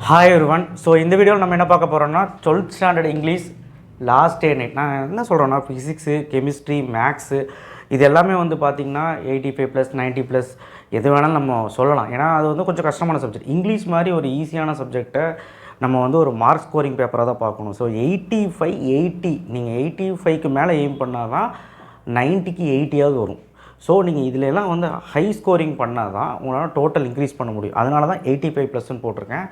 Hi everyone. So இந்த வீடியோவில் நம்ம என்ன பார்க்க போகிறோம்னா 12th standard English last day night. நான் என்ன சொல்கிறேன்னா ஃபிசிக்ஸு, கெமிஸ்ட்ரி, மேக்ஸு இது எல்லாமே வந்து பார்த்திங்கன்னா 85+, 90+, எது வேணாலும் நம்ம சொல்லலாம். ஏன்னா அது வந்து கொஞ்சம் கஷ்டமான சப்ஜெக்ட். இங்கிலீஷ் மாதிரி ஒரு ஈஸியான சப்ஜெக்டை நம்ம வந்து ஒரு மார்க் ஸ்கோரிங் பேப்பராக தான் பார்க்கணும். ஸோ 85, 80 நீங்கள் 85க்கு மேலே எய்ம் பண்ணால் தான் 90க்கு 80ஆவது வரும். ஸோ நீங்கள் இதிலெல்லாம் வந்து ஹை ஸ்கோரிங் பண்ணால் தான் உங்களால் டோட்டல் இன்க்ரீஸ் பண்ண முடியும். அதனால தான் 85+ன்னு போட்டிருக்கேன்.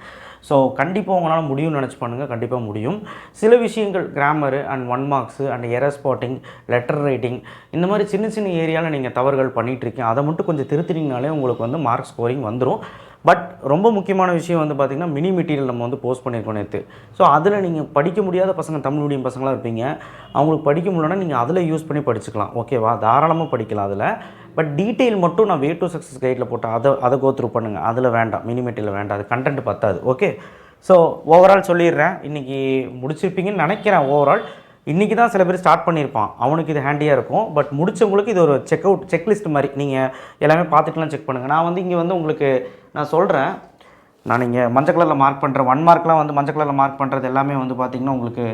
ஸோ கண்டிப்பாக உங்களால் முடியும்னு நினச்சி பண்ணுங்கள், கண்டிப்பாக முடியும். சில விஷயங்கள் grammar and 1 marks and error spotting, letter writing, இந்த மாதிரி சின்ன சின்ன ஏரியாவில் நீங்கள் தவறுகள் பண்ணிகிட்ருக்கீங்க. அதை மட்டும் கொஞ்சம் திருத்தினீங்கனாலே உங்களுக்கு வந்து மார்க் ஸ்கோரிங் வந்துடும். பட் ரொம்ப முக்கியமான விஷயம் வந்து பார்த்திங்கன்னா மினி மெட்டீரியல் நம்ம வந்து போஸ்ட் பண்ணியிருக்கோம் நேற்று. ஸோ அதில் நீங்கள் படிக்க முடியாத பசங்க, தமிழ் மீடியம் பசங்களாக இருப்பீங்க, அவங்களுக்கு படிக்க முடியலன்னா நீங்கள் அதில் யூஸ் பண்ணி படிச்சுக்கலாம். ஓகேவா, தாராளமாக படிக்கலாம் அதில். பட் டீட்டெயில் மட்டும் நான் வே டு சக்ஸஸ் கைடில் போட்டால் அதை கோ த்ரூ பண்ணுங்கள். அதில் வேண்டாம், மினி மெட்டீரியல் வேண்டாம், அது கண்டென்ட் பத்தாது. ஓகே, ஸோ ஓவரால் சொல்லிடுறேன். இன்றைக்கி முடிச்சிருப்பீங்கன்னு நினைக்கிறேன். ஓவரால் இன்றைக்கி தான் சில பேர் ஸ்டார்ட் பண்ணியிருப்பான், அவனுக்கு இது ஹேண்டியாக இருக்கும். பட் முடித்தவங்களுக்கு இது ஒரு செக்லிஸ்ட் மாதிரி நீங்கள் எல்லாமே பார்த்துட்டுலாம் செக் பண்ணுங்கள். நான் வந்து இங்கே வந்து உங்களுக்கு நான் சொல்கிறேன், நான் இங்கே மஞ்சள் கலரில் மார்க் பண்ணுறேன் 1 மார்க்லாம் வந்து மஞ்சள் கலரில் மார்க் பண்ணுறது எல்லாமே வந்து பார்த்திங்கன்னா உங்களுக்கு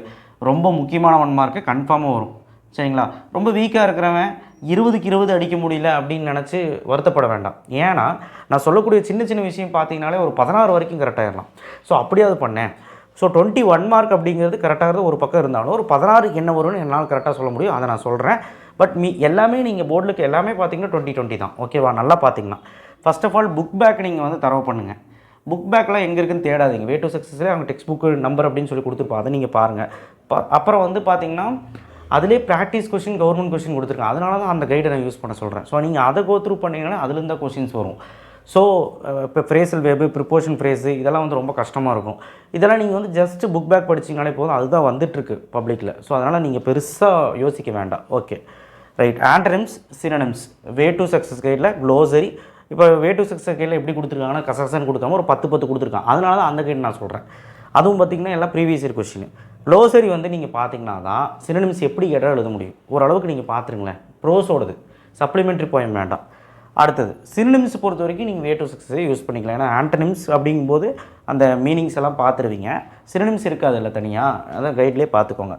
ரொம்ப முக்கியமான 1 மார்க்கு கன்ஃபார்மாக வரும். சரிங்களா, ரொம்ப வீக்காக இருக்கிறவன் 20க்கு 20 அடிக்க முடியல அப்படின்னு நினச்சி வருத்தப்பட வேண்டாம். ஏன்னா நான் சொல்லக்கூடிய சின்ன சின்ன விஷயம் பார்த்தீங்கனாலே ஒரு 16 வரைக்கும் கரெக்டாகிடலாம். ஸோ அப்படியே அது பண்ணேன். ஸோ 21 மார்க் அப்படிங்கிறது கரெக்டாகிறது ஒரு பக்கம் இருந்தாலும் ஒரு 16 என்ன வரும்னு என்னால் கரெக்டாக சொல்ல முடியும். அதை நான் சொல்கிறேன். பட் எல்லாமே நீங்கள் போர்டுக்கு எல்லாமே பார்த்தீங்கன்னா 20 தான். ஓகேவா, நல்லா பார்த்தீங்கன்னா first of all book back நீங்கள் வந்து தரவு பண்ணுங்கள். புக் பேக்கெலாம் எங்கே இருக்குன்னு தேடாதீங்க. வே டு சக்ஸஸ்லேயே அவங்க டெக்ஸ்ட் புக்கு நம்பர் அப்படின்னு சொல்லி கொடுத்துருப்போம், அதை நீங்கள் பாருங்கள். அப்புறம் வந்து பார்த்தீங்கன்னா அதிலே ப்ராக்டிஸ் கொஷின், கவர்மெண்ட் கொஷின் கொடுத்துருக்கேன். அதனால தான் அந்த கைடை நான் யூஸ் பண்ண சொல்கிறேன். ஸோ நீங்கள் அதை கோ த்ரூ பண்ணிங்கன்னா அதுலேருந்து தான் கொஷின்ஸ் வரும். ஸோ இப்போ ஃப்ரேசல் வேர்பு, ப்ரிப்போஷன் ஃப்ரேஸு இதெல்லாம் வந்து ரொம்ப கஷ்டமாக இருக்கும். இதெல்லாம் நீங்கள் வந்து ஜஸ்ட்டு புக் பேக் படிச்சிங்கனாலே போதும். அதுதான் வந்துட்டுருக்கு பப்ளிக்கில். ஸோ அதனால் நீங்கள் பெருசாக யோசிக்க வேண்டாம். Okay right. Antonyms, synonyms, way to success கைடில் க்ளோசரி. இப்போ வே டு சக்ஸஸ் கைடில் எப்படி கொடுத்துருக்காங்கன்னா கசகசன்னு கொடுக்காம ஒரு 10 கொடுத்துருக்காங்க. அதனால தான் அந்த கைடு நான் சொல்கிறேன். அதுவும் பார்த்திங்கன்னா எல்லாம் ப்ரீவியஸ் இயர் கொஷின். க்ளோசரி வந்து நீங்கள் பார்த்தீங்கன்னா தான் சினோனிம்ஸ் எப்படி கேட்டால் எழுத முடியும். ஓரளவுக்கு நீங்கள் பார்த்துருங்களேன். ப்ரோஸோடது சப்ளிமெண்ட்ரி போயம் வேண்டாம். அடுத்தது சினோனிம்ஸ் பொறுத்த வரைக்கும் நீங்கள் வே டு சக்ஸஸே யூஸ் பண்ணிக்கலாம். ஏன்னா ஆண்டனிம்ஸ் அப்படிங்கும்போது அந்த மீனிங்ஸ் எல்லாம் பார்த்துருவீங்க. சினோனிம்ஸ் இருக்காது இல்லை தனியாக, அதான் கைட்லேயே பார்த்துக்கோங்க.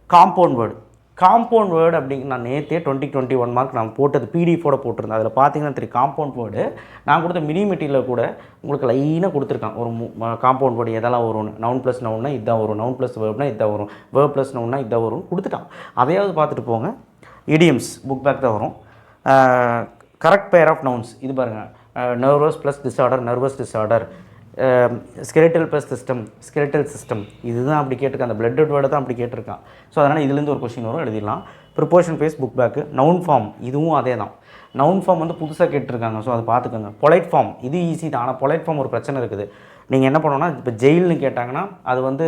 காம்பவுண்ட் வேர்டு அப்படிங்க நான் நேற்றே 2021 மார்க் நான் போட்டது பிடிஎஃபோட போட்டிருந்தேன். அதில் பார்த்தீங்கன்னா தெரியும் காம்பவுண்ட் வேர்டு நான் கொடுத்த மினி மெட்டீரியலில் கூட உங்களுக்கு லைனாக கொடுத்துருக்கான். ஒரு காம்பவுண்ட் வேர்டு எதெல்லாம் வரும்னு. நவுன் ப்ளஸ் நவுன்னா இதுதான் வரும், நவுன் ப்ளஸ் வேர்ப்னா இதுதான் வரும், வேர்ப் ப்ளஸ் நவுன்னா இதுதான் வரும் கொடுத்துட்டான். அதையாவது பார்த்துட்டு போங்க. இடியம்ஸ் புக் பேக் தான் வரும். கரெக்ட் பேர் ஆஃப் நவுன்ஸ் இது பாருங்கள். Nervous plus disorder, nervous disorder. Skeletal plus system, skeletal system. இதுதான் அப்படி கேட்டிருக்கான். அந்த பிளட்டட் வேர்டு தான் அப்படி கேட்டிருக்கான். ஸோ அதனால் இதுலேருந்து ஒரு கொஸ்டின் வரும், எழுதிடலாம். Preposition face book back. Noun form இதுவும் அதே தான். நவுன் ஃபார்ம் வந்து புதுசாக கேட்டிருக்காங்க. ஸோ அதை பார்த்துக்கோங்க. பொலைட் ஃபார்ம் இது ஈஸி தான். ஆனால் பொலைட் ஃபார்ம் ஒரு பிரச்சனை இருக்குது. நீங்கள் என்ன பண்ணணும்னா இப்போ ஜெயில்னு கேட்டாங்கன்னா அது வந்து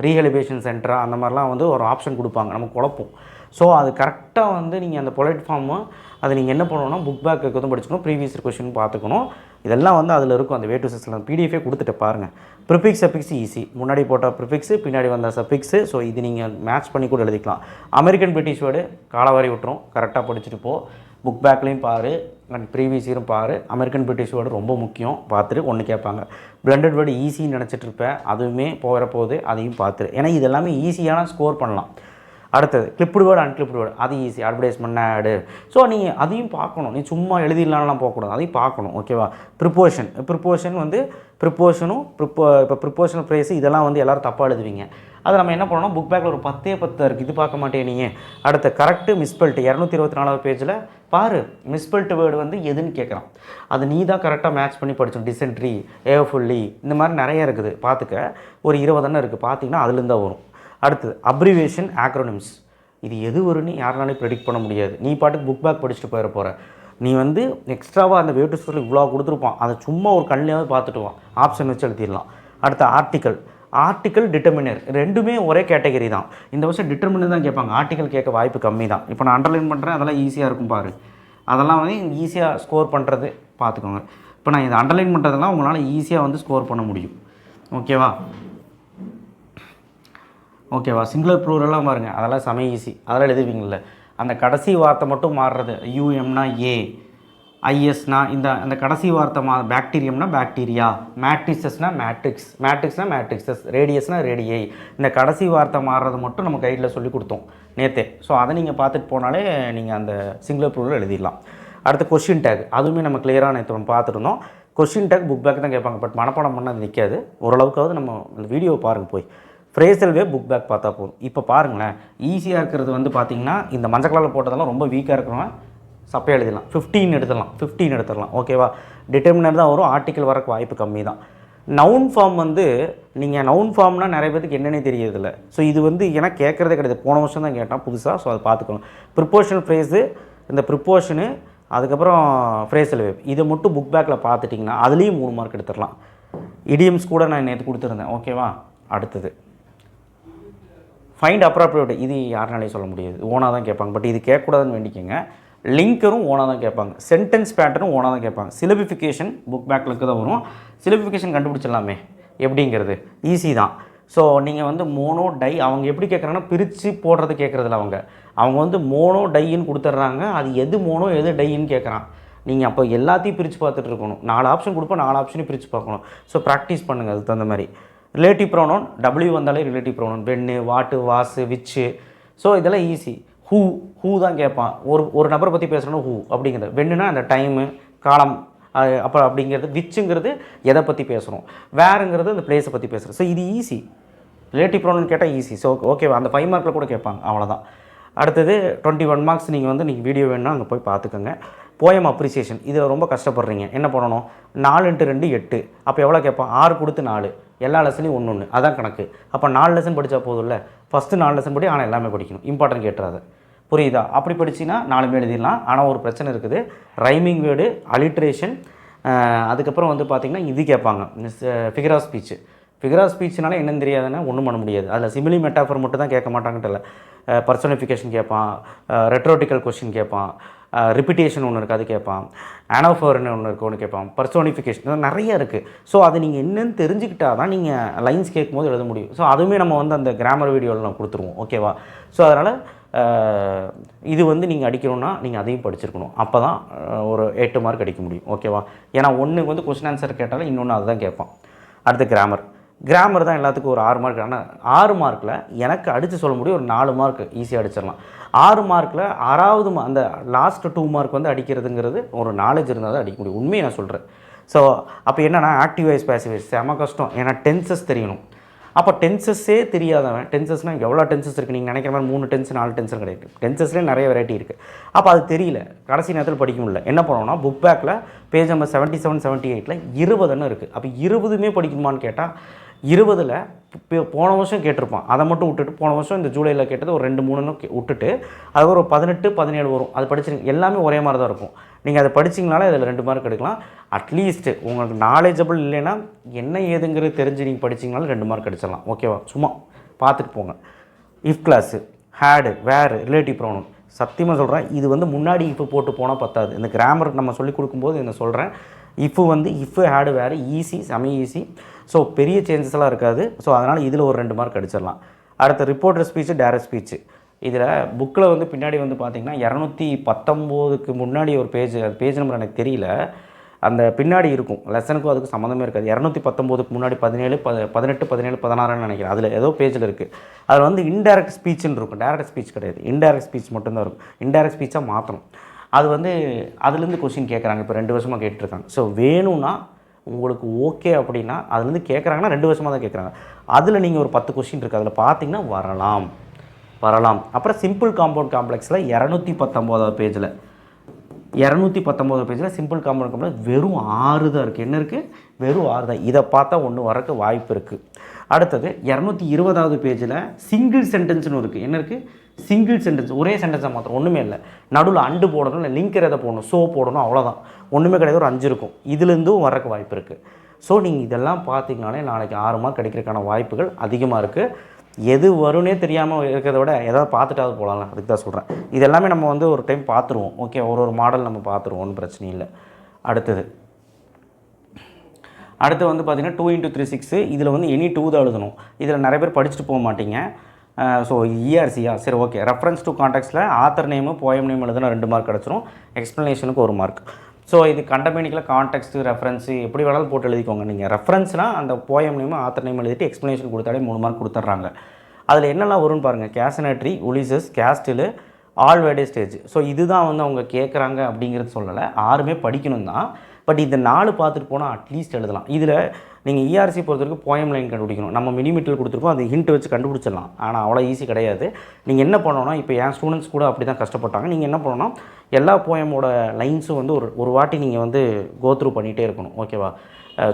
ரீஹெலிபேஷன் சென்டரா அந்த மாதிரிலாம் வந்து ஒரு ஆப்ஷன் கொடுப்பாங்க, நமக்கு குழப்பம். ஸோ அது கரெக்டாக வந்து நீங்கள் அந்த பொலைட் ஃபார்மு அது நீங்கள் என்ன பண்ணணும்னா புக் பேக்கு வந்து படிச்சுக்கணும், ப்ரீவியஸ் கொஷின் பார்த்துக்கணும். இதெல்லாம் வந்து அதில் இருக்கும். அந்த வே டு சக்ஸஸில் பிடிஎஃபே கொடுத்துட்டு பாருங்கள். Prefix suffix easy. முன்னாடி போட்ட ப்ரிஃபிக்ஸு, பின்னாடி வந்த சஃபிக்ஸு. ஸோ இது நீங்கள் மேட்ச் பண்ணி கூட எழுதிக்கலாம். அமெரிக்கன் பிரிட்டிஷ் வேர்டு காலவாரி விட்டுரும், கரெக்டாக படிச்சுட்டு போ. புக் பேக்லேயும் பாரு அண்ட் ப்ரீவியஸ் இயரும் பாரு. அமெரிக்கன் பிரிட்டிஷ் வேர்டு ரொம்ப முக்கியம், பார்த்துட்டு ஒன்று கேட்பாங்க. பிளண்டட் வேர்டு ஈஸின்னு நினச்சிட்டு இருப்பேன், அதுவுமே போகிறப்போது அதையும் பார்த்துரு. ஏன்னா இது எல்லாமே ஈஸியான ஸ்கோர் பண்ணலாம். அடுத்தது கிளிப்டு வேர்டு, அன்கிளிப்டு வேர்டு அது ஈஸி. அட்வர்டைஸ்மெண்ட் ஆடு. ஸோ நீங்கள் அதையும் பார்க்கணும். நீ சும்மா எழுதிடலாம்லாம் போகக்கூடாது, அதையும் பார்க்கணும். ஓகேவா. ப்ரிப்போஷன் வந்து ப்ரிப்போஷனும் இப்போ ப்ரிப்போஷனல் ஃப்ரேஸு இதெல்லாம் வந்து எல்லோரும் தப்பாக எழுதுவீங்க. அதை நம்ம என்ன பண்ணணும், புக் பேக்கில் ஒரு 10 இருக்குது, இது பார்க்க மாட்டேன் நீங்கள். அடுத்த கரெக்டு மிஸ்பெல்ட் 224வது பேஜில் பாரு. மிஸ்பெல்ட் வேர்டு வந்து எதுன்னு கேட்குறான். அது நீ தான் கரெக்டாக மேட்ச் பண்ணி படிச்சோம். டிசென்ட்ரி, ஏஃபுல்லி இந்த மாதிரி நிறைய இருக்குது, பார்த்துக்க. ஒரு 20 இருக்குது, பார்த்தீங்கன்னா அதுலேருந்து தான் வரும். அடுத்தது அப்ரிவேஷன், ஆக்ரோனிம்ஸ். இது எது வரும்னு யாருனாலும் ப்ரெடிக்ட் பண்ண முடியாது. நீ பாட்டுக்கு புக் பேக் படிச்சுட்டு போகிற நீ வந்து எக்ஸ்ட்ராவாக அந்த வே டு சக்ஸஸில் இவ்வளோ கொடுத்துருப்பான், அதை சும்மா ஒரு கண்ணிலையாவது பார்த்துட்டு வா, ஆப்ஷன் வச்சு எழுதிடலாம். அடுத்த ஆர்டிக்கல், டிட்டர்மினர் ரெண்டுமே ஒரே கேட்டகரி தான். இந்த வருஷம் டிட்டர்மினர் தான் கேட்பாங்க, ஆர்டிக்கல் கேட்க வாய்ப்பு கம்மி தான். இப்போ நான் அண்டர்லைன் பண்ணுறேன், அதெல்லாம் ஈஸியாக இருக்கும் பாரு. அதெல்லாம் வந்து ஈஸியாக ஸ்கோர் பண்ணுறது பார்த்துக்கோங்க. இப்போ நான் இதை அண்டர்லைன் பண்ணுறதெல்லாம் உங்களால் ஈஸியாக வந்து ஸ்கோர் பண்ண முடியும். ஓகேவா. சிங்குலர் ப்ளூரல்லாம் பாருங்கள், அதெல்லாம் செம ஈஸி, அதெல்லாம் எழுதுவீங்கள்ல. அந்த கடைசி வார்த்தை மட்டும் மாறுறது. யூஎம்னா ஏ, ஐஎஸ்னா அந்த கடைசி வார்த்தை பாக்டீரியம்னா பாக்டீரியா, மேட்ரிசஸ்னா மேட்ரிக்ஸ்னா மேட்ரிக்ஸஸ், ரேடியஸ்னா ரேடியை. இந்த கடைசி வார்த்தை மாறுறது மட்டும் நம்ம கைடில் சொல்லி கொடுத்தோம் நேற்றே. ஸோ அதை நீங்கள் பார்த்துட்டு போனாலே நீங்கள் அந்த சிங்குலர் ப்ளூரல் எழுதிடலாம். அடுத்து கொஷின் டேக், அதுவுமே நம்ம கிளியராக நேற்று பார்த்துருந்தோம். கொஷின் டேக் புக் பேக் தான் கேட்பாங்க, பட் மனப்பாடம் பண்ணால் நிற்காது. ஓரளவுக்காவது நம்ம இந்த வீடியோவை பாருங்கள் போய். ஃப்ரேசல் வேவ் புக் பேக் பார்த்தா போதும். இப்போ பாருங்களேன், ஈஸியாக இருக்கிறது வந்து பார்த்திங்கன்னா இந்த மஞ்சள் கலரில் போட்டதெல்லாம் ரொம்ப வீக்காக இருக்கிறவங்க சப்பையாக எழுதிடலாம். 15 எடுத்துடலாம். ஓகேவா? டிட்டர்மினர் தான் வரும், ஆர்டிக்கல் வரக்கு வாய்ப்பு கம்மி தான். நவுன் ஃபார்ம் வந்து நீங்கள் நவுன் ஃபார்ம்னால் நிறைய பேருக்கு என்னென்னே தெரியறதில்ல. ஸோ இது வந்து எனக்கு கேட்குறதே கிடையாது, போன வருஷம் தான் கேட்டான் புதுசாக. ஸோ அதை பார்த்துக்கோங்க. ப்ரிப்போஷனல் ஃப்ரேஸு, இந்த ப்ரிப்போஷனு, அதுக்கப்புறம் ஃப்ரேசல் வேவ், இதை மட்டும் புக் பேக்கில் பார்த்துட்டிங்கன்னா அதுலேயும் 3 மார்க் எடுத்துடலாம். இடியம்ஸ் கூட நான் நேற்று கொடுத்துருந்தேன். ஓகேவா? அடுத்தது ஃபைண்ட் அப்ராப்ரியேட், இது யாருனாலையும் சொல்ல முடியாது, ஓனாக தான் கேட்பாங்க. பட் இது கேட்கக்கூடாதுன்னு வேண்டிக்கங்க. லிங்கரும் ஓனாக தான் கேட்பாங்க, சென்டென்ஸ் பேட்டர்னும் ஓனாக தான் கேட்பாங்க. சிலபிஃபிகேஷன் புக் பேக்கில் தான் வரும். சிலபிஃபிகேஷன் கண்டுபிடிச்சிடலாமே எப்படிங்கிறது ஈஸி தான். ஸோ நீங்கள் வந்து மோனோ டை, அவங்க எப்படி கேட்குறாங்கன்னா பிரித்து போடுறது கேட்குறதில்ல. அவங்க வந்து மோனோ டைன்னு கொடுத்துட்றாங்க. அது எது மோனோ எது டைன்னு கேட்குறான். நீங்கள் அப்போ எல்லாத்தையும் பிரித்து பார்த்துட்டு இருக்கணும். 4 ஆப்ஷன் கொடுப்போம், 4 ஆப்ஷனையும் பிரித்து பார்க்கணும். ஸோ ப்ராக்டிஸ் பண்ணுங்கள் அதுக்கு தகுந்த மாதிரி. ரிலேட்டிவ் ப்ரோனவுன், டபிள்யூ வந்தாலே ரிலேட்டிவ் ப்ரோனவுன், வென்னு, வாட்டு, வாசு, விச்சு. ஸோ இதெல்லாம் ஈஸி. ஹூ தான் கேட்பான். ஒரு நபரை பற்றி பேசுகிறோன்னா ஹூ அப்படிங்கிறது. வென்னுனா அந்த டைமு, காலம், அப்போ அப்படிங்கிறது. விச்சுங்கிறது எதை பற்றி பேசுகிறோம், வேறுங்கிறது அந்த பிளேஸை பற்றி பேசுகிறோம். ஸோ இது ஈஸி. ரிலேட்டிவ் ப்ரோனவுன் கேட்டால் ஈஸி. ஸோ ஓகேவா? அந்த 5 மார்க்கில் கூட கேட்பாங்க, அவ்வளோதான். அடுத்தது 21 மார்க்ஸ். நீங்கள் வந்து நீங்கள் வீடியோ வேணுன்னா அங்கே போய் பார்த்துக்கோங்க. போயம் அப்ரிசியேஷன், இதில் ரொம்ப கஷ்டப்படுறீங்க. என்ன பண்ணணும்? 4 × 2 8. அப்போ எவ்வளோ கேட்பான்? 6 கொடுத்து 4, எல்லா லெசனையும் 1 அதான் கணக்கு. அப்போ 4 லெசன் படித்தா போதும் இல்லை? ஃபஸ்ட்டு 4 லெசன் படி, ஆனால் எல்லாமே படிக்கணும். இம்பார்ட்டன்ட் கேட்டுறாது, புரியுதா? அப்படி படிச்சின்னா 4 எழுதிடலாம். ஆனால் ஒரு பிரச்சனை இருக்குது, ரைமிங் வேர்டு, அலிட்ரேஷன், அதுக்கப்புறம் வந்து பார்த்திங்கன்னா இது கேட்பாங்க, figure of speech. Figure of ஸ்பீச்னால என்னன்னு தெரியாதுன்னா ஒன்றும் பண்ண முடியாது. அதில் சிமிலி மெட்டாஃபர் மட்டும் தான் கேட்க மாட்டாங்கட்டு இல்லை. பர்சனிஃபிகேஷன் கேட்பான், ரெட்ரோட்டிக்கல் கொஸ்டின் கேட்பான், ரிப்பிட்டேஷன் ஒன்று இருக்குது அது கேட்பான், ஆனோஃபர்னு ஒன்று இருக்குது ஒன்று கேட்பான், பர்சோனிஃபிகேஷன் நிறைய இருக்குது. ஸோ அது நீங்கள் என்னென்னு தெரிஞ்சுக்கிட்டால் தான் நீங்கள் லைன்ஸ் கேட்கும்போது எழுத முடியும். ஸோ அதுவுமே நம்ம வந்து அந்த கிராமர் வீடியோவில் நம்ம கொடுத்துருவோம். ஓகேவா? ஸோ அதனால் இது வந்து நீங்கள் அடிக்கணும்னா நீங்கள் அதையும் படிச்சிருக்கணும். அப்போ தான் ஒரு 8 மார்க் அடிக்க முடியும். ஓகேவா? ஏன்னா ஒன்று வந்து கொஸ்டின் ஆன்சர் கேட்டாலும் இன்னொன்று அதுதான் கேட்பான். அடுத்து கிராமர் தான் எல்லாத்துக்கும் ஒரு 6 மார்க். ஆனால் 6 மார்க்கில் எனக்கு அடித்து சொல்ல முடியும் ஒரு 4 மார்க் ஈஸியாக அடிச்சிடலாம். 6 மார்க்கில் 6வது அந்த லாஸ்ட் 2 மார்க் வந்து அடிக்கிறதுங்கிறது ஒரு நாலேஜ் இருந்தால் தான் அடிக்க முடியும். உண்மையை நான் சொல்கிறேன். ஸோ அப்போ என்னென்னா ஆக்டிவ் வாய்ஸ் பேசிவ் வாய்ஸ் செம கஷ்டம். ஏன்னா டென்சஸ் தெரியணும். அப்போ டென்சஸ்ஸே தெரியாதவன், டென்சஸ்னால் எவ்வளோ டென்சஸ் இருக்குது நீங்கள் நினைக்கிற மாதிரி 3 டென்ஸ் 4 டென்ஸ் கிடையாது. டென்சஸ்லேயே நிறைய வெரைட்டி இருக்குது. அப்போ அது தெரியல, கடைசி நேரத்தில் படிக்க முடியல. என்ன பண்ணோம்னா புக் பேக்கில் பேஜ் நம்பர் 77 78 20 இருக்குது. அப்போ 20மே படிக்கணுமான்னு கேட்டால் 20ல் போன வருஷம் கேட்டிருப்பான், அதை மட்டும் விட்டுட்டு போன வருஷம் இந்த ஜூலையில் கேட்டது ஒரு 2-3 விட்டுட்டு அது ஒரு 18 17 வரும். அது படிச்சிருங்க, எல்லாமே ஒரே மாதிரி தான் இருக்கும். நீங்கள் அதை படிச்சிங்கனாலே அதில் 2 மார்க் எடுக்கலாம். அட்லீஸ்ட்டு உங்களுக்கு நாலேஜபிள் இல்லைன்னா என்ன ஏதுங்கிறது தெரிஞ்சு நீங்கள் படிச்சிங்கனாலும் 2 மார்க் அடிச்சிடலாம். ஓகேவா? சும்மா பார்த்துட்டு போங்க. இஃப் கிளாஸு, ஹேடு, வேறு, ரிலேட்டிவ் ப்ரோனவுன், சத்தியமாக சொல்கிறேன் இது வந்து முன்னாடி இப்போ போட்டு போனால் பத்தாது. இந்த கிராமர் நம்ம சொல்லிக் கொடுக்கும்போது என்ன சொல்கிறேன், இஃப் வந்து இஃப் ஹேடு வேறு ஈஸி, செம ஈஸி. ஸோ பெரிய சேஞ்சஸ்லாம் இருக்காது. ஸோ அதனால் இதில் ஒரு 2 மார்க் அடிச்சிடலாம். அடுத்த ரிப்போர்ட்டர் ஸ்பீச்சு, டைரக்ட் ஸ்பீச்சு. இதில் புக்கில் வந்து பின்னாடி வந்து பார்த்திங்கன்னா 219க்கு முன்னாடி ஒரு பேஜ், அது பேஜ் நம்பர் எனக்கு தெரியல, அந்த பின்னாடி இருக்கும். லெசனுக்கும் அதுக்கு சம்மந்தமே இருக்காது. 219க்கு முன்னாடி 17 18 17 16ன்னு நினைக்கிறேன். அதில் ஏதோ பேஜில் இருக்குது. அதில் வந்து இன்டைரக்ட் ஸ்பீச்சுன்னு இருக்கும், டைரக்ட் ஸ்பீச் கிடையாது. இன்டைரக்ட் ஸ்பீச் மட்டும்தான் இருக்கும். இன்டைரக்ட் ஸ்பீச்சாக மாற்றணும். அது வந்து அதுலேருந்து கொஸ்டின் கேட்குறாங்க. இப்போ 2 வருஷமாக கேட்டுருக்காங்க. ஸோ வேணும்னா உங்களுக்கு ஓகே அப்படின்னா அதுலேருந்து கேட்குறாங்கன்னா 2 வருஷமாக தான் கேட்குறாங்க. அதில் நீங்கள் ஒரு 10 கொஸ்டின் இருக்குது, அதில் பார்த்தீங்கன்னா வரலாம். அப்புறம் சிம்பிள் காம்பவுண்ட் காம்ப்ளெக்ஸில் 219 பேஜில் 219 பேஜில் சிம்பிள் காம்பவுண்ட் காம்ப்ளெக்ஸ் வெறும் 6 தான் இருக்குது. என்ன இருக்குது? வெறும் 6 தான். இதை பார்த்தா ஒன்று வரக்கு வாய்ப்பு இருக்குது. அடுத்தது 220வது பேஜில் சிங்கிள் சென்டென்ஸ்னு இருக்குது. என்ன இருக்குது? சிங்கிள் சென்டென்ஸ், ஒரே சென்டென்ஸாக மாத்திரம், ஒன்றுமே இல்லை. நடுவில் அண்டு போடணும், இல்லை லிங்க் எதை போடணும், ஸோ போடணும், அவ்வளோதான். ஒன்றுமே கிடையாது. ஒரு 5 இருக்கும். இதுலேருந்தும் வரக்கு வாய்ப்பு இருக்குது. ஸோ நீங்கள் இதெல்லாம் பார்த்தீங்கனாலே நாளைக்கு 6 மார்க் கிடைக்கிறதுக்கான வாய்ப்புகள் அதிகமாக இருக்குது. எது வரும்னே தெரியாமல் இருக்கிறத விட எதாவது பார்த்துட்டாவது போகலாம். அதுக்கு தான் சொல்கிறேன். இது எல்லாமே நம்ம வந்து ஒரு டைம் பார்த்துருவோம். ஓகே, ஒரு மாடல் நம்ம பார்த்துருவோம், ஒன்றும் பிரச்சனை இல்லை. அடுத்து வந்து பார்த்திங்கன்னா 2 × 3 6. இதில் வந்து எனி 2 தான் எழுதணும். இதில் நிறைய பேர் படிச்சுட்டு போக மாட்டீங்க. ஸோ இஆர்சியா, சரி ஓகே. ரெஃபரன்ஸ் டு கான்டெக்ஸ்ட்டில் ஆத்தர் நேமு, போயம் நேம் எழுதுனா 2 மார்க் கிடச்சிரும். எக்ஸ்ப்ளனேஷனுக்கு 1 மார்க். ஸோ இது கண்டமேனிக்கில் கான்டெக்ஸ்ட்டு ரெஃபரன்ஸு எப்படி வேணாலும் போட்டு எழுதிக்கோங்க. நீங்கள் ரெஃபரன்ஸ்னால் அந்த போயம் நேம் ஆத்தர் நேம் எழுதிட்டு எக்ஸ்ப்ளனேஷன் கொடுத்தாலே 3 மார்க் கொடுத்துட்றாங்க. அதில் என்னெல்லாம் வரும்னு பாருங்கள். கேசனட்ரி, உலிசஸ், கேஸ்டிலு, ஆல் வேர்டே ஸ்டேஜ். ஸோ இதுதான் வந்து அவங்க கேட்குறாங்க அப்படிங்கிறது சொல்லலை, 6மே படிக்கணும் தான். பட் இந்த 4 பார்த்துட்டு போனால் அட்லீஸ்ட் எழுதலாம். இதில் நீங்கள் இஆர்சி பொறுத்தவரைக்கும் போயம் லைன் கண்டுபிடிக்கணும். நம்ம மினிமீட்டர் கொடுத்துருக்கோம், அது ஹிண்ட் வச்சு கண்டுபிடிச்சிடலாம். ஆனால் அவ்வளோ ஈஸி கிடையாது. நீங்கள் என்ன பண்ணணும்னா, இப்போ என் ஸ்டூடெண்ட்ஸ் கூட அப்படி தான் கஷ்டப்பட்டாங்க. நீங்கள் என்ன பண்ணணும்னா, எல்லா போயமோட லைன்ஸும் வந்து ஒரு வாட்டி நீங்கள் வந்து கோத்ரூ பண்ணிகிட்டே இருக்கணும். ஓகேவா?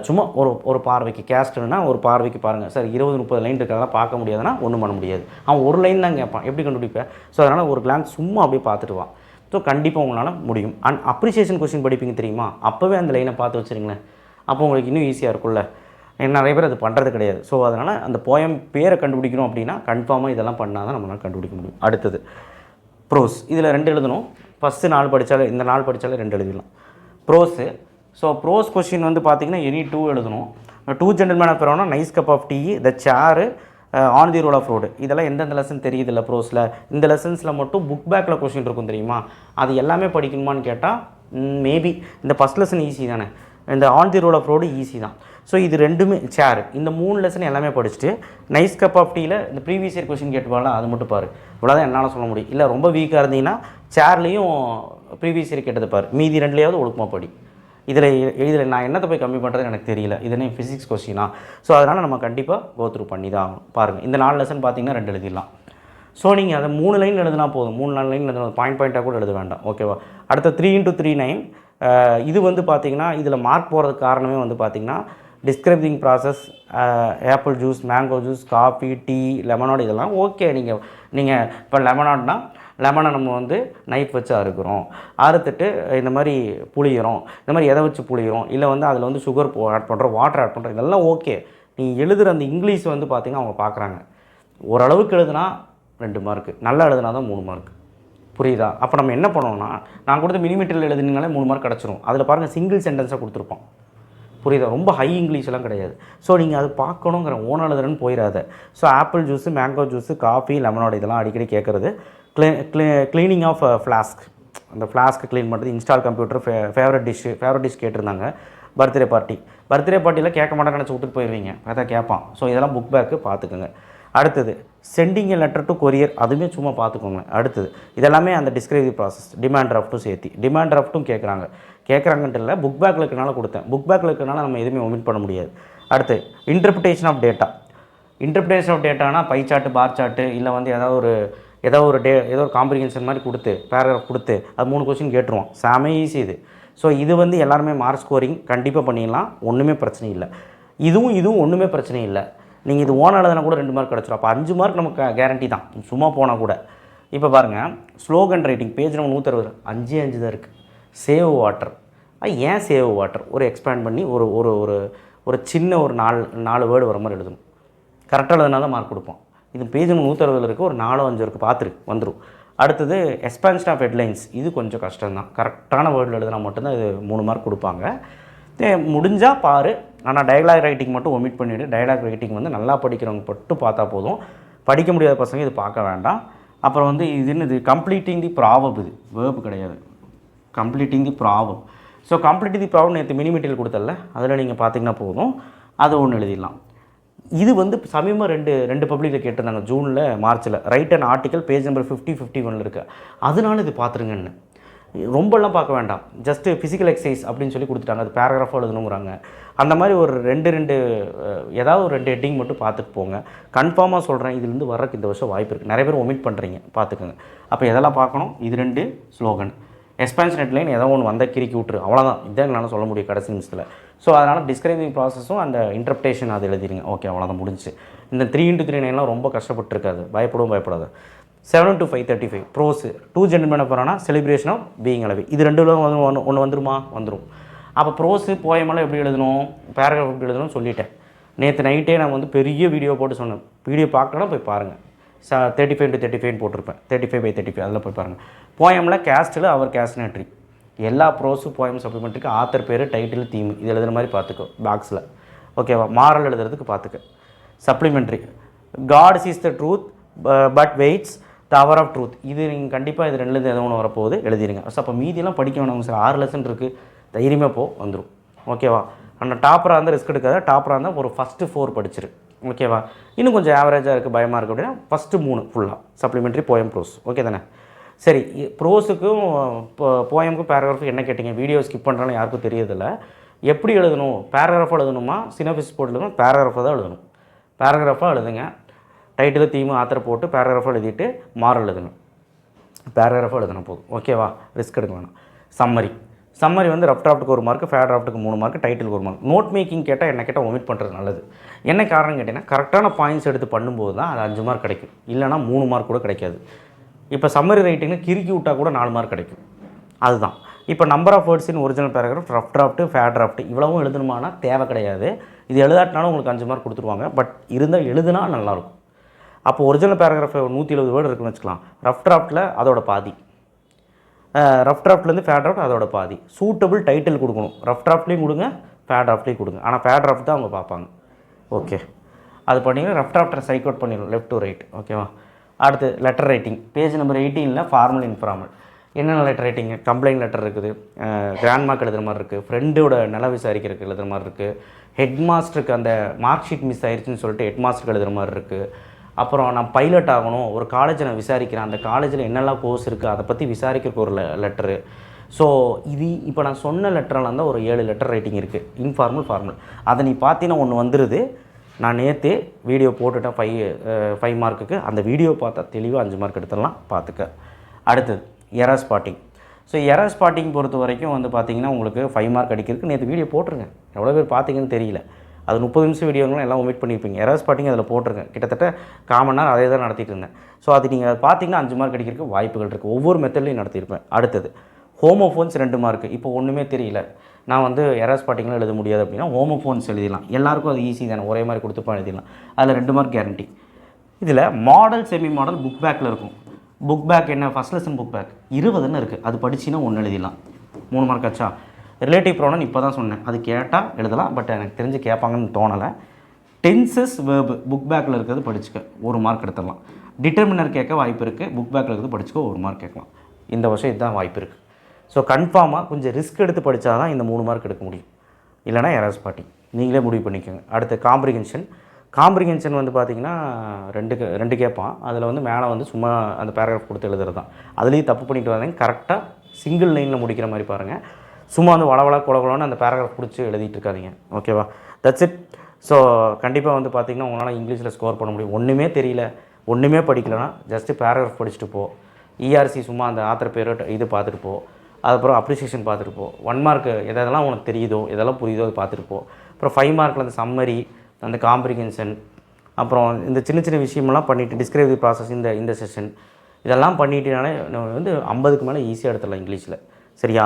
சும்மா ஒரு பார்வைக்கு கேஸ்ட்னா ஒரு பார்வைக்கு பாருங்கள் சார், 20-30 லைன் இருக்கிறதெல்லாம் பார்க்க முடியாதுன்னா ஒன்றும் பண்ண முடியாது. அவன் ஒரு லைன் தான் கேட்பான், எப்படி கண்டுபிடிப்பேன்? ஸோ அதனால் ஒரு கிளான்ஸ் சும்மா அப்படியே பார்த்துட்டு வா. ஸோ கண்டிப்பாக உங்களால் முடியும். அண்ட் அப்ரிசியேஷன் கொஸ்டின் படிப்பீங்க தெரியுமா, அப்போவே அந்த லைனை பார்த்து வச்சுருங்களேன், அப்போ உங்களுக்கு இன்னும் ஈஸியாக இருக்கும்ல. நிறைய பேர் அது பண்ணுறது கிடையாது. ஸோ அதனால் அந்த போயம் பேரை கண்டுபிடிக்கணும் அப்படின்னா கன்ஃபார்மாக இதெல்லாம் பண்ணால் தான் நம்மளால் கண்டுபிடிக்க முடியும். அடுத்தது ப்ரோஸ். இதில் 2 எழுதணும். ஃபஸ்ட்டு 4 படித்தாலே, இந்த 4 படித்தாலே 2 எழுதிடலாம். ப்ரோஸு. ஸோ ப்ரோஸ் கொஸ்டின் வந்து பார்த்திங்கன்னா எனி 2 எழுதணும். 2 gentleman of Verona, nice cup of tea, the chair, on the rule of road. இதெல்லாம் எந்தெந்த லெசன் தெரியுதில்ல ப்ரோஸில். இந்த லெசன்ஸில் மட்டும் புக் பேக்கில் கொஸ்டின் இருக்கும் தெரியுமா, அது எல்லாமே படிக்கணுமான்னு கேட்டால் மேபி இந்த ஃபஸ்ட் லெசன் ஈஸி தானே, இந்த on the rule of road easy தான். ஸோ இது 2மே சேர், இந்த 3 லெசன் எல்லாமே படிச்சுட்டு நைஸ் கப் ஆஃப் டீயில் இந்த ப்ரீவியஸ் இயர் கொஸ்டின் கேட்டுப்பாங்களா, அது மட்டும் பாரு. இவ்வளோதான் என்னால் சொல்ல முடியும். இல்லை ரொம்ப வீக்காக இருந்தீங்கன்னா சேர்லேயும் ப்ரீவியஸ் இயர் கேட்டது பாரு, மீதி 2லேயாவது ஒழுக்கமாக படி. இதில் நான் என்னத்தை போய் கம்மி பண்ணுறது எனக்கு தெரியல. இதுனே ஃபிசிக்ஸ் கொஸ்டினா. ஸோ அதனால் நம்ம கண்டிப்பாக கோத்ரூ பண்ணி தான் ஆகணும். பாருங்கள், இந்த 4 லெசன் பார்த்தீங்கன்னா 2 எழுதிடலாம். ஸோ நீங்கள் அதை 3 லைன் எழுதினா போதும். 3-4 லைன் எழுதினா பாயிண்ட்டாக கூட எழுத வேண்டாம். ஓகேவா? அடுத்த 3 × 3 9. இது வந்து பார்த்திங்கன்னா இதில் மார்க் போகிறதுக்கு காரணமே வந்து பார்த்திங்கன்னா describing process, apple juice, mango juice, coffee, tea, லெமனாட், இதெல்லாம் ஓகே. நீங்கள் இப்போ லெமனாட்னா லெமனை நம்ம வந்து நைஃப் வச்சு அறுக்கிறோம், அறுத்துட்டு இந்த மாதிரி புளிகிறோம், இந்த மாதிரி எதை வச்சு புளிகிறோம், இல்லை வந்து அதில் வந்து சுகர் ஆட் பண்ணுறோம், வாட்டர் ஆட் பண்ணுறோம், இதெல்லாம் ஓகே. நீங்கள் எழுதுகிற அந்த இங்கிலீஷ் வந்து பார்த்திங்கன்னா அவங்க பார்க்குறாங்க. ஓரளவுக்கு எழுதுனா 2 மார்க்கு, நல்லா எழுதுனா தான் 3 மார்க். புரியுதா? அப்போ நம்ம என்ன பண்ணோம்னா, நான் கொடுத்த மினிமீட்டரில் எழுதுனீங்களே 3 மார்க் கிடச்சிரும். அதில் பாருங்கள் சிங்கிள் சென்டென்ஸாக கொடுத்துருப்போம். புரியுதா? ரொம்ப ஹை இங்கிலீஷ்லாம் கிடையாது. ஸோ நீங்கள் அது பார்க்கணுங்கிற ஓன் எழுதுறன்னு போயிடாத. So apple juice, mango juice, coffee, லெமனோட இதெல்லாம் அடிக்கடி கேட்குறது. க்ளீனிங் ஆஃப் ஃப்ளாஸ்க், அந்த ஃப்ளாஸ்க்கு க்ளீன் பண்ணுறது, இன்ஸ்டால் கம்ப்யூட்டர், ஃபேவரட் டிஷ் கேட்டிருந்தாங்க. பர்த்டே பார்ட்டியில் கேட்க மாட்டேன்னு நினச்சி விட்டுட்டு போயிடுவீங்க, அதான் கேட்பான். ஸோ இதெல்லாம் புக் பேக்கு பார்த்துக்கோங்க. அடுத்தது sending a letter to courier, அதுவுமே சும்மா பார்த்துக்கோங்க. அடுத்தது இதெல்லாமே அந்த டிஸ்கிரைபிங் ப்ராசஸ், டிமாண்ட் டிராஃப்ட்டும் சேர்த்து. டிமாண்ட் டிராஃப்ட்டும் கேட்குறாங்கன்ட்டு இல்லை, புக் பேக்கில் இருக்கனால கொடுத்தேன். புக் பேக்கில் இருக்கனால நம்ம எதுவுமே ஒமிட் பண்ண முடியாது. அடுத்து இன்டர்பிரிட்டேஷன் ஆஃப் டேட்டானா பை சார்ட்டு, பார் சார்ட்டு, இல்லை வந்து ஏதோ ஒரு காம்ப்ரிஹென்ஷன் மாதிரி கொடுத்து பேராகிராஃப் கொடுத்து அது 3 கொஸ்டின் கேட்டுருவோம். செம ஈஸி இது. ஸோ இது வந்து எல்லாருமே மார்க் ஸ்கோரிங் கண்டிப்பாக பண்ணிடலாம், ஒன்றுமே பிரச்சனை இல்லை. இதுவும் ஒன்றுமே பிரச்சனை இல்லை. நீங்கள் இது ஓனாக எழுதுனா கூட 2 மார்க் கிடச்சிரும். அப்போ 5 மார்க் நமக்கு கேரண்டி தான், சும்மா போனால் கூட. இப்போ பாருங்கள், ஸ்லோகன் ரைட்டிங் பேஜ் நம்பர் 160, 5 தான் இருக்குது. சேவ் வாட்டர், ஏன் சேவ் வாட்டர் ஒரு எக்ஸ்பேண்ட் பண்ணி ஒரு சின்ன ஒரு 4 வேர்டு வர மாதிரி எழுதணும். கரெக்டாக எழுதுனா தான் மார்க் கொடுப்போம். இது பேஜ் நம்பர் 160 இருக்குது, ஒரு 4-5 இருக்குது, பார்த்துருக்கு வந்துடும். அடுத்தது எக்ஸ்பான்ஷன் ஆஃப் ஹெட்லைன்ஸ், இது கொஞ்சம் கஷ்டம்தான். கரெக்டான வேர்டில் எழுதுனா மட்டும்தான் இது 3 மார்க் கொடுப்பாங்க. முடிஞ்சால் பாரு, ஆனால் டயலாக் ரைட்டிங் மட்டும் ஒமிட் பண்ணிவிடு. டயலாக் ரைட்டிங் வந்து நல்லா படிக்கிறவங்க மட்டும் பார்த்தா போதும், படிக்க முடியாத பசங்க இது பார்க்க வேண்டாம். அப்புறம் வந்து இது கம்ப்ளீட்டிங் தி ப்ராவப், இது வேர்பு கிடையாது, கம்ப்ளீட்டிங் தி ப்ராவப். ஸோ கம்ப்ளீட்டிங் தி ப்ராவப் நேற்று மினி மெட்டீரியல் கொடுத்தல, அதில் நீங்கள் பார்த்தீங்கன்னா போதும், அது ஒன்று எழுதிடலாம். இது வந்து சமீபமாக ரெண்டு பப்ளிக்கில் கேட்டிருந்தாங்க, ஜூனில் மார்ச்சில். Right and article page number 50-51 இருக்குது. அதனால இது பார்த்துருங்கன்னு ரொம்பலாம் பார்க்க வேண்டாம். ஜஸ்ட்டு ஃபிசிக்கல் எக்ஸசைஸ் அப்படின்னு சொல்லி கொடுத்துட்டாங்க, அது பேராகிராஃபாக எழுதணுங்கிறாங்க. அந்த மாதிரி ஒரு ஏதாவது ஒரு 2 ஹெட்டிங் மட்டும் பார்த்துட்டு போங்க. கன்ஃபார்மாக சொல்கிறேன், இதுலேருந்து வர்றதுக்கு இந்த வருஷம் வாய்ப்பு இருக்குது. நிறைய பேர் ஒமிட் பண்ணுறீங்க, பார்த்துக்கோங்க. அப்போ எதெல்லாம் பார்க்கணும்? இது 2 ஸ்லோகன், எக்ஸ்பான்ஷன் ஹெட்லைன் ஏதோ ஒன்று வந்தால் கிறுக்கி விட்டுரு, அவ்வளோதான். இதான் என்னால் சொல்ல முடியும் கடைசி நிமிஷத்தில். ஸோ அதனால் டிஸ்கிரைபிங் ப்ராசஸும் அந்த இன்டர்பிரேஷன் அது எழுதிடுங்க. ஓகே, அவ்வளோதான், முடிஞ்சு. இந்த 3 × 3 9 ரொம்ப கஷ்டப்பட்டுருக்காது, பயப்படாது. 7 to 5:35 ப்ரோஸு. 2 ஜென்டில்மேன் போகிறோன்னா செலிப்ரேஷன் ஆஃப் பீயிங் அளவு. இது 2 ஒன்று வந்துடும். அப்போ ப்ரோஸு போயமெல்லாம் எப்படி எழுதணும், பேராகிராஃப் எப்படி எழுதணும்னு சொல்லிட்டேன். நேற்று நைட்டே நான் வந்து பெரிய வீடியோ போட்டு சொன்னேன். வீடியோ பார்க்கணும்னா போய் பாருங்கள். 35 to 35 போட்டிருப்பேன், 35/35, அதில் போய் பாருங்கள். போயமில் கேஸ்ட்டில் அவர் கேஸ்னட்ரி, எல்லா ப்ரோஸும் போயம் சப்ளிமெண்ட்ரிக்கு ஆத்தர் பேர், டைட்டில், தீம் இது எழுதுகிற மாதிரி பார்த்துக்கோ பாக்ஸில். ஓகேவா? மாரல் எழுதுறதுக்கு பார்த்துக்க. Supplementary God sees the truth but waits the hour of truth. இது நீங்கள் கண்டிப்பாக இது 2லேருந்து ஏதோ ஒன்று வரப்போகுது, எழுதிடுங்க. ஸோ அப்போ மீதியெல்லாம் படிக்க வேணாம் சார், 6 லெசன் இருக்குது, தைரியமாக போ வந்துடும். ஓகேவா? ஆனால் டாப்பராக இருந்தால் ரிஸ்க் எடுக்காத. டாப்பராக இருந்தால் ஒரு ஃபஸ்ட்டு 4 படிச்சிரு. ஓகேவா? இன்னும் கொஞ்சம் ஆவரேஜாக இருக்குது, பயமாக இருக்குது அப்படின்னா ஃபஸ்ட்டு 3 ஃபுல்லாக சப்ளிமெண்ட்ரி போயம் ப்ரோஸ். ஓகே தானே? சரி, ப்ரோஸுக்கும் போயமுக்கும் பேராகிராஃபுக்கு என்ன கேட்டிங்க? வீடியோ ஸ்கிப் பண்ணுறாலும் யாருக்கும் தெரியறதில்ல. எப்படி எழுதணும்? பேராகிராஃபாக எழுதணுமா சினோபிசிஸ் போட்டு எழுதணும்? பேராகிராஃபாக தான் எழுதணும். பேராகிராஃபாக எழுதுங்க. டைட்டில் தீமு ஆத்தர் போட்டு பேராகிராஃபாக எழுதிட்டு மாறல் எழுதுங்க. பேராகிராஃபாக எழுதணும் போதும். ஓகேவா? ரிஸ்க் எடுக்க வேணாம். சம்மரி வந்து ரஃப் டிராஃப்ட்டுக்கு 1 மார்க், ஃபேர் டிராஃப்ட்டுக்கு 3 மார்க், டைட்டிலுக்கு 1 மார்க். நோட் மேக்கிங் கேட்டால் என்ன கேட்டால் ஒமிட் பண்ணுறது நல்லது. என்ன காரணம் கேட்டிங்கன்னா கரெக்டான பாயிண்ட்ஸ் எடுத்து பண்ணும்போது தான் அது 5 மார்க் கிடைக்கும். இல்லைனா 3 மார்க் கூட கிடைக்காது. இப்போ சம்மரி ரைட்டிங்கில் கிறுக்கி விட்டால் கூட 4 மார்க் கிடைக்கும். அதுதான். இப்போ number of words in original paragraph, rough draft, fair draft இவ்வளவும் எழுதணுமானா தேவை கிடையாது. இது எழுதாட்டினாலும் உங்களுக்கு 5 மார்க் கொடுத்துருவாங்க. பட் இருந்தால் எழுதுனா நல்லாயிருக்கும். அப்போ ஒரிஜினல் பேராகிராஃப் 170 வேர்டு இருக்குன்னு வச்சுக்கலாம். ரஃப் டிராஃப்ட்டில் அதோட பாதி, ரஃப் டிராஃப்ட்லேருந்து ஃபேர் டிராஃப்ட் அதோட பாதி. சூட்டபிள் டைட்டில் கொடுக்கணும். ரஃப் டிராஃப்ட்லேயும் கொடுங்க, ஃபேர் டிராஃப்ட்லேயும் கொடுங்க. ஆனால் ஃபேர் டிராஃப்ட் தான் அவங்க பார்ப்பாங்க. ஓகே, அது பண்ணிங்கன்னா ரஃப் டிராஃப்ட்டை சைக் அவுட் பண்ணிடணும் லெஃப்ட் டு ரைட். ஓகேவா? அடுத்து letter writing. Page number 18 formal informal. என்னென்ன லெட்டர் ரைட்டிங்கு? கம்ப்ளைண்ட் லெட்டர் இருக்குது, கிராண்ட் மார்க் எழுதுகிற மாதிரி இருக்குது, ஃப்ரெண்டோட நில விசாரிக்கிறதுக்கு எழுதுகிற மாதிரி இருக்குது, ஹெட் மாஸ்டருக்கு அந்த மார்க் ஷீட் மிஸ் ஆயிடுச்சுன்னு சொல்லிட்டு ஹெட் மாஸ்டருக்கு எழுதுகிற மாதிரி இருக்குது. அப்புறம் நான் பைலட் ஆகணும், ஒரு காலேஜை நான் விசாரிக்கிறேன், அந்த காலேஜில் என்னெல்லாம் கோர்ஸ் இருக்குது அதை பற்றி விசாரிக்கிறதுக்கு ஒரு லெட்டரு. ஸோ இது இப்போ நான் சொன்ன லெட்டரெலாம் இருந்தால் ஒரு 7 லெட்டர் ரைட்டிங் இருக்குது. Informal, formal. அதை நீ பார்த்தீங்கன்னா ஒன்று வந்துடுது. நான் நேற்று வீடியோ போட்டுட்டேன் 5 மார்க்குக்கு. அந்த வீடியோ பார்த்தா தெளிவாக 5 மார்க் எடுத்துடலாம், பார்த்துக்க. அடுத்தது error spotting. So error spotting பொறுத்த வரைக்கும் வந்து பார்த்திங்கன்னா உங்களுக்கு 5 மார்க் அடிக்கிறதுக்கு நேற்று வீடியோ போட்டிருங்க. எவ்வளோ பேர் பார்த்தீங்கன்னு தெரியல. அது 30 நிமிஷம் வீடியோங்களும் எல்லாம் ஒமிட் பண்ணியிருப்பீங்க. எரர் ஸ்பாட்டிங் அதில் போட்டிருக்கேன். கிட்டத்தட்ட 1/4 மணி நேரம் அதே தான் நடத்திட்டு இருந்தேன். ஸோ அது நீங்கள் பார்த்தீங்கன்னா 5 மார்க் அடிக்கிறதுக்கு வாய்ப்புகள் இருக்குது. ஒவ்வொரு மெத்தட்லையும் நடத்தியிருப்பேன். அடுத்தது ஹோமோஃபோன்ஸ் 2 மார்க். இப்போ ஒன்றுமே தெரியல, நான் வந்து எரர் ஸ்பாட்டிங்லாம் எழுத முடியாது அப்படின்னா ஹோமோஃபோன்ஸ் எழுதிடலாம். எல்லாருக்கும் அது ஈஸி தானே, ஒரே மாதிரி கொடுத்துப்பா எழுதிடலாம். அதில் 2 மார்க் கேரண்டி. இதில் மாடல், செமி மாடல், புக் பேக்கில் இருக்கும். புக் பேக் என்ன, ஃபஸ்ட் லெசன் புக் பேக் 20ன்னு இருக்குது. அது படிச்சின்னா 1 எழுதிடலாம். 3 மார்க் ஆச்சா? ரிலேட்டிவ் ப்ரோனன் இப்போ தான் சொன்னேன், அது கேட்டால் எழுதலாம். பட் எனக்கு தெரிஞ்சு கேட்பாங்கன்னு தோணலை. டென்சஸ் வேர்பு புக் பேக்கில் இருக்கிறது படிச்சுக்க, 1 மார்க் எடுத்துடலாம். டிட்டர்மினர் கேட்க வாய்ப்பு இருக்குது. புக் பேக்கில் இருக்கிறது படிச்சுக்க 1 மார்க் கேட்கலாம். இந்த வருஷம் இதுதான் வாய்ப்பு இருக்குது. ஸோ கன்ஃபார்மாக கொஞ்சம் ரிஸ்க் எடுத்து படித்தா தான் இந்த 3 மார்க் எடுக்க முடியும். இல்லைனா எரர் ஸ்பாட்டிங் நீங்களே முடிவு பண்ணிக்கோங்க. அடுத்து காம்ப்ரிஹென்ஷன் வந்து பார்த்திங்கன்னா 2 கேட்பான். அதில் வந்து மேலே வந்து சும்மா அந்த பேராகிராஃப் கொடுத்து எழுதுறது தான். அதுலேயும் தப்பு பண்ணிட்டு வராங்க. கரெக்டாக சிங்கிள் லைனில் முடிக்கிற மாதிரி பாருங்கள். சும்மா வந்து வளவள குளகுலன்னு அந்த பேராகிராஃப் பிடிச்சி எழுதிட்டு இருக்காதிங்க. ஓகேவா? That's it. ஸோ கண்டிப்பாக வந்து பார்த்திங்கன்னா உங்களால் இங்கிலீஷில் ஸ்கோர் பண்ண முடியும். ஒன்றுமே தெரியல, ஒன்றுமே படிக்கலைன்னா ஜஸ்ட்டு பேராகிராஃப் படிச்சுட்டு போ. இஆர்சி சும்மா அந்த ஆத்தர் பேர் இது பார்த்துட்டு போ. அதுக்கப்புறம் அப்ரிசியேஷன் பார்த்துட்டு போ. 1 மார்க் எதெல்லாம் உனக்கு தெரியுதோ, எதெல்லாம் புரியுதோ அதை பார்த்துட்டு போ. அப்புறம் 5 மார்க்கில் அந்த சம்மரி, அந்த காம்ப்ரிஹென்ஷன், அப்புறம் இந்த சின்ன சின்ன விஷயமெல்லாம் பண்ணிவிட்டு டிஸ்கிரைபிவ் ப்ராசஸ் இந்த செஷன் இதெல்லாம் பண்ணிட்டனாலே வந்து 50க்கு மேலே ஈஸியாக எடுத்துடலாம் இங்கிலீஷில். சரியா?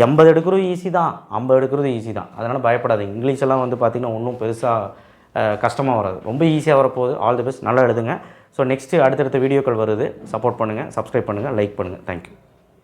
80 எடுக்கிறதும் ஈஸி தான், 50 எடுக்கிறதும் ஈஸி தான். அதனால் பயப்படாதீங்க. இங்கிலீஷெல்லாம் வந்து பார்த்திங்கன்னா ஒன்றும் பெருசாக கஷ்டமாக வராது, ரொம்ப ஈஸியாக வரப்போகுது. ஆல் தி பெஸ்ட், நல்லா எழுதுங்க. ஸோ நெக்ஸ்ட்டு அடுத்தடுத்த வீடியோக்கள் வருது. சப்போர்ட் பண்ணுங்கள், சப்ஸ்கிரைப் பண்ணுங்கள், லைக் பண்ணுங்கள். தேங்க்யூ.